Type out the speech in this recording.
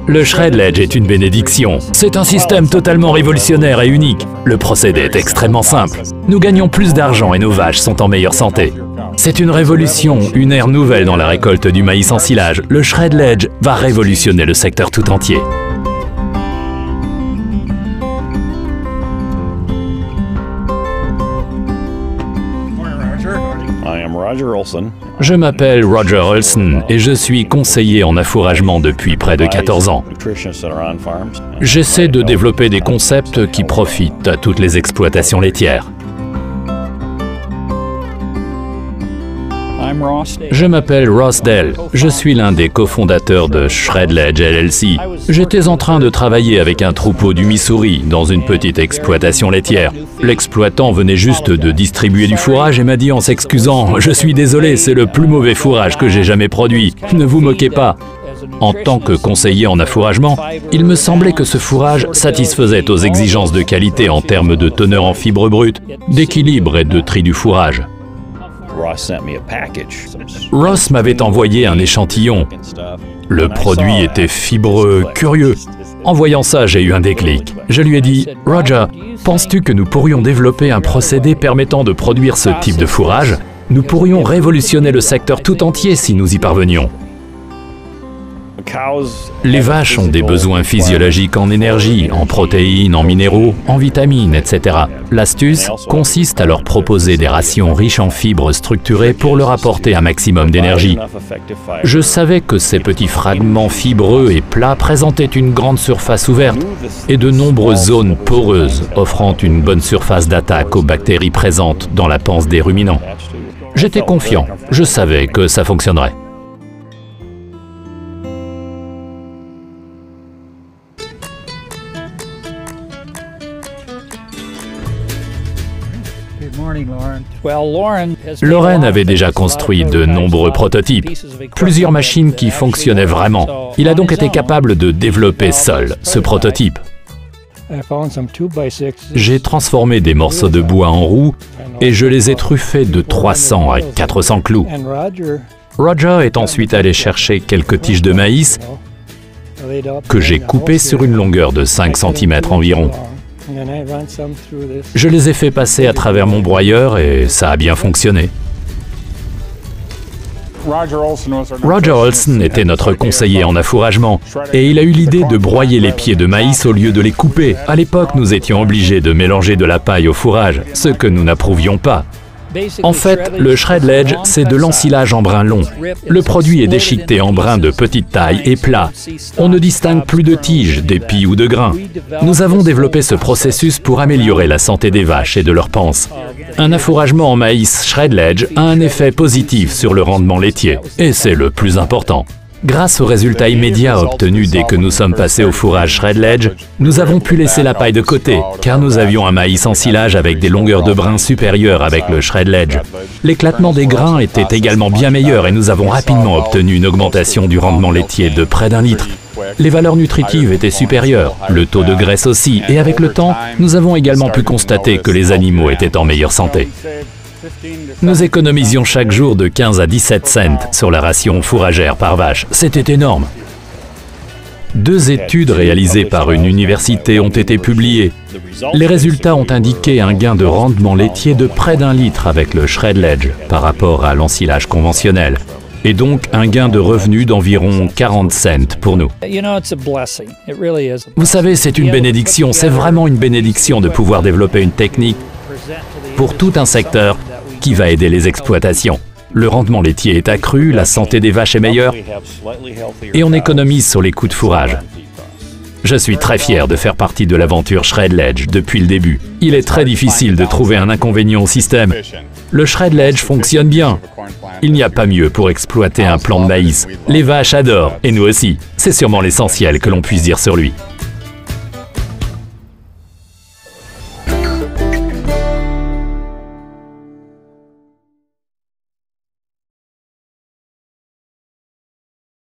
Le Shred-Ledge est une bénédiction. C'est un système totalement révolutionnaire et unique. Le procédé est extrêmement simple. Nous gagnons plus d'argent et nos vaches sont en meilleure santé. C'est une révolution, une ère nouvelle dans la récolte du maïs en silage. Le Shred-Ledge va révolutionner le secteur tout entier. Je m'appelle Roger Olson et je suis conseiller en affouragement depuis près de 14 ans. J'essaie de développer des concepts qui profitent à toutes les exploitations laitières. Je m'appelle Ross Dell. Je suis l'un des cofondateurs de Shred-Ledge LLC. J'étais en train de travailler avec un troupeau du Missouri dans une petite exploitation laitière. L'exploitant venait juste de distribuer du fourrage et m'a dit en s'excusant « Je suis désolé, c'est le plus mauvais fourrage que j'ai jamais produit. Ne vous moquez pas ». En tant que conseiller en affouragement, il me semblait que ce fourrage satisfaisait aux exigences de qualité en termes de teneur en fibres brutes, d'équilibre et de tri du fourrage. Ross m'avait envoyé un échantillon. Le produit était fibreux, curieux. En voyant ça, j'ai eu un déclic. Je lui ai dit « Roger, penses-tu que nous pourrions développer un procédé permettant de produire ce type de fourrage? Nous pourrions révolutionner le secteur tout entier si nous y parvenions. » Les vaches ont des besoins physiologiques en énergie, en protéines, en minéraux, en vitamines, etc. L'astuce consiste à leur proposer des rations riches en fibres structurées pour leur apporter un maximum d'énergie. Je savais que ces petits fragments fibreux et plats présentaient une grande surface ouverte et de nombreuses zones poreuses, offrant une bonne surface d'attaque aux bactéries présentes dans la panse des ruminants. J'étais confiant, je savais que ça fonctionnerait. Lauren avait déjà construit de nombreux prototypes, plusieurs machines qui fonctionnaient vraiment. Il a donc été capable de développer seul ce prototype. J'ai transformé des morceaux de bois en roues et je les ai truffés de 300 à 400 clous. Roger est ensuite allé chercher quelques tiges de maïs que j'ai coupées sur une longueur de 5 cm environ. Je les ai fait passer à travers mon broyeur et ça a bien fonctionné. Roger Olson était notre conseiller en affouragement et il a eu l'idée de broyer les pieds de maïs au lieu de les couper. À l'époque, nous étions obligés de mélanger de la paille au fourrage, ce que nous n'approuvions pas. En fait, le Shred-Ledge, c'est de l'ensilage en brin long. Le produit est déchiqueté en brins de petite taille et plat. On ne distingue plus de tiges, d'épis ou de grains. Nous avons développé ce processus pour améliorer la santé des vaches et de leurs panses. Un affouragement en maïs Shred-Ledge a un effet positif sur le rendement laitier, et c'est le plus important. Grâce aux résultats immédiats obtenus dès que nous sommes passés au fourrage Shred-Ledge, nous avons pu laisser la paille de côté, car nous avions un maïs en silage avec des longueurs de brins supérieures avec le Shred-Ledge. L'éclatement des grains était également bien meilleur et nous avons rapidement obtenu une augmentation du rendement laitier de près d'1 litre. Les valeurs nutritives étaient supérieures, le taux de graisse aussi, et avec le temps, nous avons également pu constater que les animaux étaient en meilleure santé. Nous économisions chaque jour de 15 à 17 cents sur la ration fourragère par vache. C'était énorme. 2 études réalisées par une université ont été publiées. Les résultats ont indiqué un gain de rendement laitier de près d'1 litre avec le Shred-Ledge par rapport à l'ensilage conventionnel. Et donc un gain de revenus d'environ 40 cents pour nous. Vous savez, c'est une bénédiction, c'est vraiment une bénédiction de pouvoir développer une technique pour tout un secteur qui va aider les exploitations. Le rendement laitier est accru, la santé des vaches est meilleure et on économise sur les coûts de fourrage. Je suis très fier de faire partie de l'aventure Shred-Ledge depuis le début. Il est très difficile de trouver un inconvénient au système. Le Shred-Ledge fonctionne bien. Il n'y a pas mieux pour exploiter un plant de maïs. Les vaches adorent, et nous aussi. C'est sûrement l'essentiel que l'on puisse dire sur lui.